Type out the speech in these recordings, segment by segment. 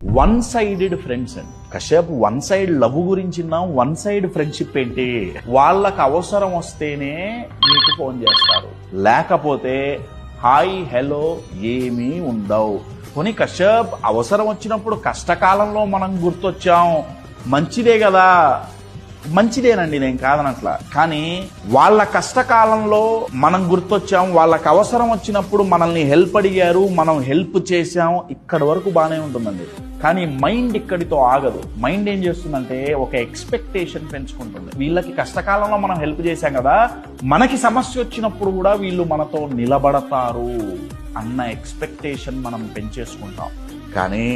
One sided friends అండి. Kashyap one side love గురించి one side friendship ఏంటి? వాళ్ళకి అవసరం వస్తేనే మీకు ఫోన్ చేస్తారు, లేకపోతే హాయ్ హలో ఏమీ ఉండవు. కొని కశ్యప్ అవసరం వచ్చినప్పుడు కష్టకాలంలో మనం గుర్తొచ్చాం, మంచిదే కదా, మంచిదేనండి, నేను కాదనట్లా. కానీ వాళ్ళ కష్టకాలంలో మనం గుర్తొచ్చాం, వాళ్ళకి అవసరం వచ్చినప్పుడు మనల్ని హెల్ప్ అడిగారు, మనం హెల్ప్ చేశాం, ఇక్కడి వరకు బాగానే ఉంటుందండి. కానీ మైండ్ ఇక్కడితో ఆగదు. మైండ్ ఏం చేస్తుందంటే ఒక ఎక్స్పెక్టేషన్ పెంచుకుంటుంది. వీళ్ళకి కష్టకాలంలో మనం హెల్ప్ చేశాం కదా, మనకి సమస్య వచ్చినప్పుడు కూడా వీళ్ళు మనతో నిలబడతారు అన్న ఎక్స్పెక్టేషన్ మనం పెంచేసుకుంటాం. కానీ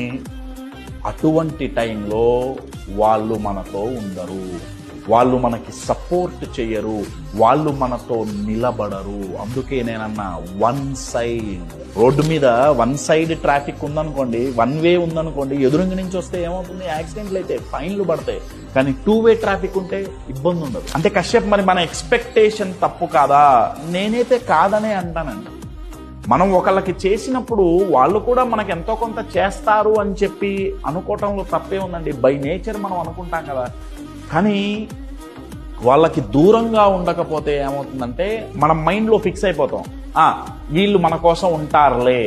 అటువంటి టైంలో వాళ్ళు మనతో ఉండరు, వాళ్ళు మనకి సపోర్ట్ చేయరు, వాళ్ళు మనతో నిలబడరు. అందుకే నేనన్నా వన్ సైడ్. రోడ్డు మీద వన్ సైడ్ ట్రాఫిక్ ఉందనుకోండి, వన్ వే ఉందనుకోండి, ఎదురుంగి నుంచి వస్తే ఏమవుతుంది? యాక్సిడెంట్లు అయితే ఫైన్లు పడతాయి. కానీ టూ వే ట్రాఫిక్ ఉంటే ఇబ్బంది ఉండదు. అంటే కశ్యప్ మరి మన ఎక్స్పెక్టేషన్ తప్పు కాదా? నేనైతే కాదనే అంటానండి. మనం ఒకళ్ళకి చేసినప్పుడు వాళ్ళు కూడా మనకు ఎంతో కొంత చేస్తారు అని చెప్పి అనుకోవటంలో తప్పే ఉందండి. బై నేచర్ మనం అనుకుంటాం కదా. కానీ వాళ్ళకి దూరంగా ఉండకపోతే ఏమవుతుందంటే మనం మైండ్లో ఫిక్స్ అయిపోతాం, వీళ్ళు మన కోసం ఉంటారులే.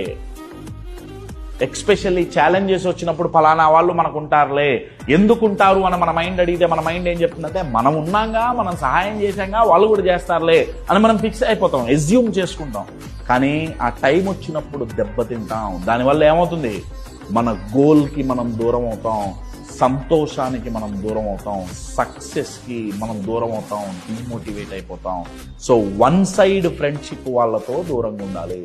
ఎక్స్పెషల్లీ ఛాలెంజెస్ వచ్చినప్పుడు ఫలానా వాళ్ళు మనకు ఉంటారులే. ఎందుకుంటారు అని మన మైండ్ అడిగితే మన మైండ్ ఏం చెప్తుందంటే మనం ఉన్నాగా, మనం సహాయం చేశాంగా, వాళ్ళు కూడా చేస్తారులే అని మనం ఫిక్స్ అయిపోతాం, ఎస్యూమ్ చేసుకుంటాం. కానీ ఆ టైం వచ్చినప్పుడు దెబ్బతింటాం. దానివల్ల ఏమవుతుంది? మన గోల్కి మనం దూరం అవుతాం, సంతోషానికి మనం దూరం అవుతాం, సక్సెస్కి మనం దూరం అవుతాం, డిమోటివేట్ అయిపోతాం. సో వన్ సైడ్ ఫ్రెండ్షిప్ వాళ్ళతో దూరంగా ఉండాలి.